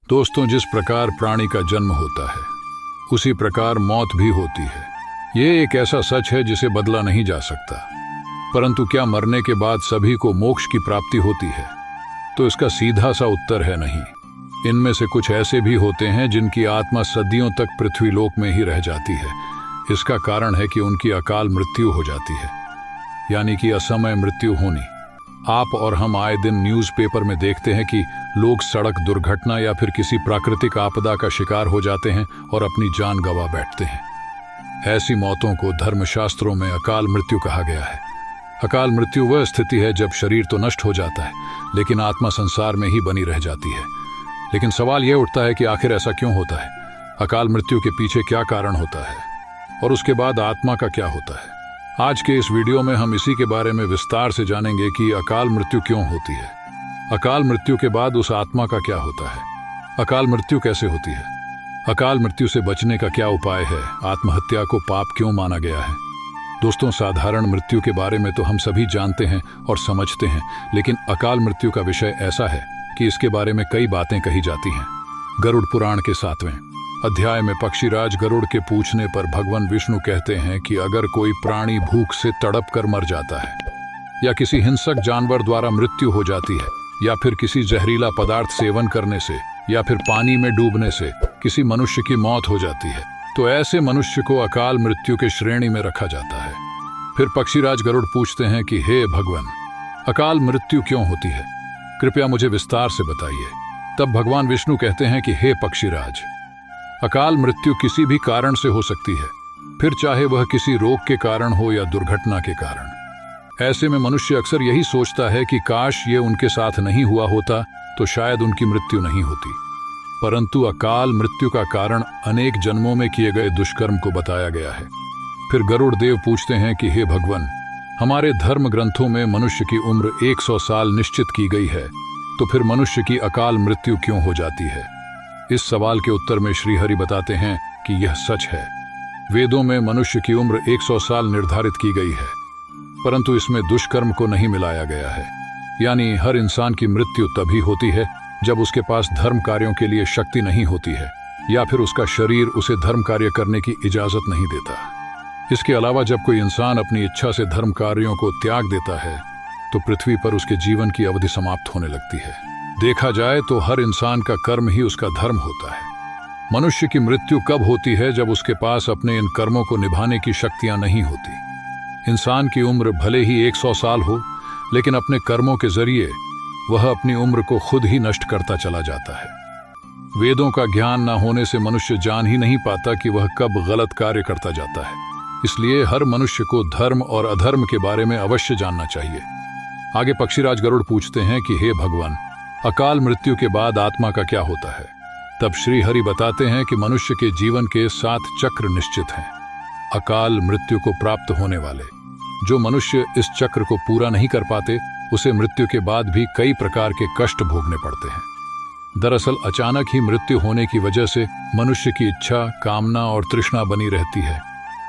दोस्तों, जिस प्रकार प्राणी का जन्म होता है उसी प्रकार मौत भी होती है। ये एक ऐसा सच है जिसे बदला नहीं जा सकता। परंतु क्या मरने के बाद सभी को मोक्ष की प्राप्ति होती है? तो इसका सीधा सा उत्तर है नहीं। इनमें से कुछ ऐसे भी होते हैं जिनकी आत्मा सदियों तक पृथ्वी लोक में ही रह जाती है। इसका कारण है कि उनकी अकाल मृत्यु हो जाती है, यानी कि असमय मृत्यु होनी। आप और हम आए दिन न्यूज़पेपर में देखते हैं कि लोग सड़क दुर्घटना या फिर किसी प्राकृतिक आपदा का शिकार हो जाते हैं और अपनी जान गंवा बैठते हैं। ऐसी मौतों को धर्मशास्त्रों में अकाल मृत्यु कहा गया है। अकाल मृत्यु वह स्थिति है जब शरीर तो नष्ट हो जाता है लेकिन आत्मा संसार में ही बनी रह जाती है। लेकिन सवाल यह उठता है कि आखिर ऐसा क्यों होता है? अकाल मृत्यु के पीछे क्या कारण होता है और उसके बाद आत्मा का क्या होता है? आज के इस वीडियो में हम इसी के बारे में विस्तार से जानेंगे कि अकाल मृत्यु क्यों होती है, अकाल मृत्यु के बाद उस आत्मा का क्या होता है, अकाल मृत्यु कैसे होती है, अकाल मृत्यु से बचने का क्या उपाय है, आत्महत्या को पाप क्यों माना गया है। दोस्तों, साधारण मृत्यु के बारे में तो हम सभी जानते हैं और समझते हैं, लेकिन अकाल मृत्यु का विषय ऐसा है कि इसके बारे में कई बातें कही जाती हैं। गरुड़ पुराण के 7वें अध्याय में पक्षीराज गरुड़ के पूछने पर भगवान विष्णु कहते हैं कि अगर कोई प्राणी भूख से तड़प कर मर जाता है या किसी हिंसक जानवर द्वारा मृत्यु हो जाती है या फिर किसी जहरीला पदार्थ सेवन करने से या फिर पानी में डूबने से किसी मनुष्य की मौत हो जाती है, तो ऐसे मनुष्य को अकाल मृत्यु के श्रेणी में रखा जाता है। फिर पक्षीराज गरुड़ पूछते हैं कि हे भगवान, अकाल मृत्यु क्यों होती है? कृपया मुझे विस्तार से बताइए। तब भगवान विष्णु कहते हैं कि हे पक्षीराज, अकाल मृत्यु किसी भी कारण से हो सकती है, फिर चाहे वह किसी रोग के कारण हो या दुर्घटना के कारण। ऐसे में मनुष्य अक्सर यही सोचता है कि काश ये उनके साथ नहीं हुआ होता तो शायद उनकी मृत्यु नहीं होती। परंतु अकाल मृत्यु का कारण अनेक जन्मों में किए गए दुष्कर्म को बताया गया है। फिर गरुड़ देव पूछते हैं कि हे भगवान, हमारे धर्म ग्रंथों में मनुष्य की उम्र 100 साल निश्चित की गई है, तो फिर मनुष्य की अकाल मृत्यु क्यों हो जाती है? इस सवाल के उत्तर में श्री हरि बताते हैं कि यह सच है। वेदों में मनुष्य की उम्र 100 साल निर्धारित की गई है, परंतु इसमें दुष्कर्म को नहीं मिलाया गया है। यानी हर इंसान की मृत्यु तभी होती है जब उसके पास धर्म कार्यों के लिए शक्ति नहीं होती है या फिर उसका शरीर उसे धर्म कार्य करने की इजाजत नहीं देता। इसके अलावा जब कोई इंसान अपनी इच्छा से धर्म कार्यों को त्याग देता है तो पृथ्वी पर उसके जीवन की अवधि समाप्त होने लगती है। देखा जाए तो हर इंसान का कर्म ही उसका धर्म होता है। मनुष्य की मृत्यु कब होती है? जब उसके पास अपने इन कर्मों को निभाने की शक्तियां नहीं होती। इंसान की उम्र भले ही 100 साल हो, लेकिन अपने कर्मों के जरिए वह अपनी उम्र को खुद ही नष्ट करता चला जाता है। वेदों का ज्ञान न होने से मनुष्य जान ही नहीं पाता कि वह कब गलत कार्य करता जाता है। इसलिए हर मनुष्य को धर्म और अधर्म के बारे में अवश्य जानना चाहिए। आगे पक्षीराज गरुड़ पूछते हैं कि हे भगवान, अकाल मृत्यु के बाद आत्मा का क्या होता है? तब श्री हरि बताते हैं कि मनुष्य के जीवन के 7 चक्र निश्चित हैं। अकाल मृत्यु को प्राप्त होने वाले जो मनुष्य इस चक्र को पूरा नहीं कर पाते, उसे मृत्यु के बाद भी कई प्रकार के कष्ट भोगने पड़ते हैं। दरअसल अचानक ही मृत्यु होने की वजह से मनुष्य की इच्छा, कामना और तृष्णा बनी रहती है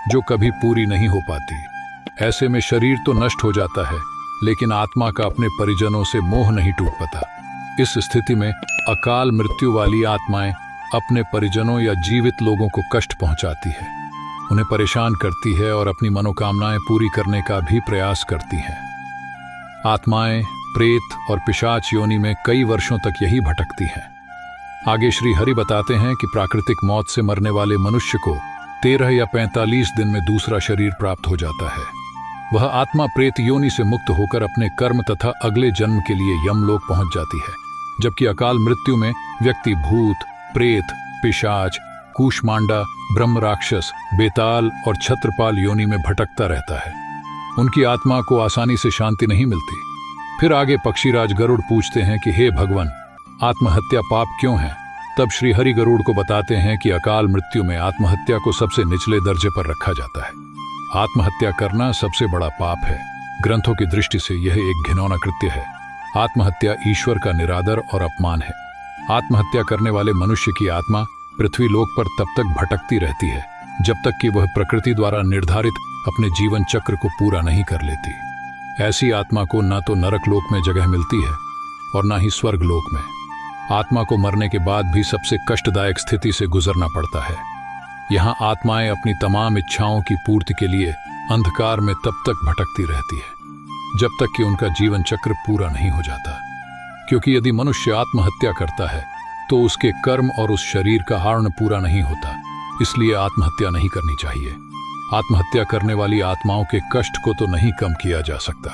जो कभी पूरी नहीं हो पाती। ऐसे में शरीर तो नष्ट हो जाता है, लेकिन आत्मा का अपने परिजनों से मोह नहीं टूट पाता। इस स्थिति में अकाल मृत्यु वाली आत्माएं अपने परिजनों या जीवित लोगों को कष्ट पहुंचाती है, उन्हें परेशान करती है और अपनी मनोकामनाएं पूरी करने का भी प्रयास करती हैं। आत्माएं प्रेत और पिशाच योनि में कई वर्षों तक यही भटकती हैं। आगे श्री हरि बताते हैं कि प्राकृतिक मौत से मरने वाले मनुष्य को 13 या 45 दिन में दूसरा शरीर प्राप्त हो जाता है। वह आत्मा प्रेत योनि से मुक्त होकर अपने कर्म तथा अगले जन्म के लिए यमलोक पहुंच जाती है, जबकि अकाल मृत्यु में व्यक्ति भूत, प्रेत, पिशाच, कूष्मांडा, ब्रह्म राक्षस, बेताल और छत्रपाल योनि में भटकता रहता है। उनकी आत्मा को आसानी से शांति नहीं मिलती। फिर आगे पक्षीराज गरुड़ पूछते हैं कि हे भगवान, आत्महत्या पाप क्यों है? तब श्री हरि गरुड़ को बताते हैं कि अकाल मृत्यु में आत्महत्या को सबसे निचले दर्जे पर रखा जाता है। आत्महत्या करना सबसे बड़ा पाप है। ग्रंथों की दृष्टि से यह एक घिनौना कृत्य है। आत्महत्या ईश्वर का निरादर और अपमान है। आत्महत्या करने वाले मनुष्य की आत्मा पृथ्वी लोक पर तब तक भटकती रहती है जब तक कि वह प्रकृति द्वारा निर्धारित अपने जीवन चक्र को पूरा नहीं कर लेती। ऐसी आत्मा को न तो नरक लोक में जगह मिलती है और न ही स्वर्ग लोक में। आत्मा को मरने के बाद भी सबसे कष्टदायक स्थिति से गुजरना पड़ता है। यहाँ आत्माएं अपनी तमाम इच्छाओं की पूर्ति के लिए अंधकार में तब तक भटकती रहती है जब तक कि उनका जीवन चक्र पूरा नहीं हो जाता। क्योंकि यदि मनुष्य आत्महत्या करता है तो उसके कर्म और उस शरीर का हरण पूरा नहीं होता, इसलिए आत्महत्या नहीं करनी चाहिए। आत्महत्या करने वाली आत्माओं के कष्ट को तो नहीं कम किया जा सकता,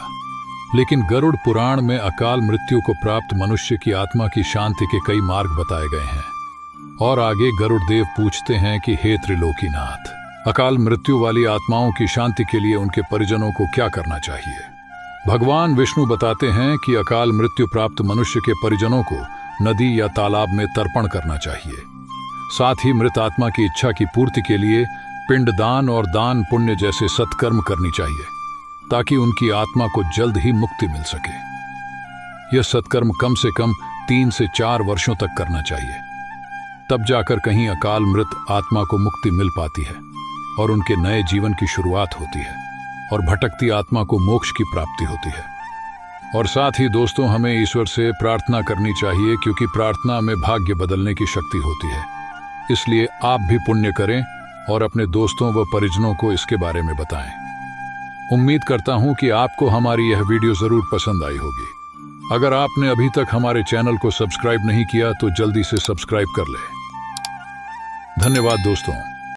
लेकिन गरुड़ पुराण में अकाल मृत्यु को प्राप्त मनुष्य की आत्मा की शांति के कई मार्ग बताए गए हैं। और आगे गरुड़ देव पूछते हैं कि हे त्रिलोकीनाथ, अकाल मृत्यु वाली आत्माओं की शांति के लिए उनके परिजनों को क्या करना चाहिए। भगवान विष्णु बताते हैं कि अकाल मृत्यु प्राप्त मनुष्य के परिजनों को नदी या तालाब में तर्पण करना चाहिए। साथ ही मृत आत्मा की इच्छा की पूर्ति के लिए पिंडदान और दान पुण्य जैसे सत्कर्म करनी चाहिए, ताकि उनकी आत्मा को जल्द ही मुक्ति मिल सके। यह सत्कर्म कम से कम 3 से 4 वर्षों तक करना चाहिए, तब जाकर कहीं अकाल मृत आत्मा को मुक्ति मिल पाती है और उनके नए जीवन की शुरुआत होती है और भटकती आत्मा को मोक्ष की प्राप्ति होती है। और साथ ही दोस्तों, हमें ईश्वर से प्रार्थना करनी चाहिए, क्योंकि प्रार्थना में भाग्य बदलने की शक्ति होती है। इसलिए आप भी पुण्य करें और अपने दोस्तों व परिजनों को इसके बारे में बताएं। उम्मीद करता हूं कि आपको हमारी यह वीडियो जरूर पसंद आई होगी। अगर आपने अभी तक हमारे चैनल को सब्सक्राइब नहीं किया तो जल्दी से सब्सक्राइब कर लें। धन्यवाद दोस्तों।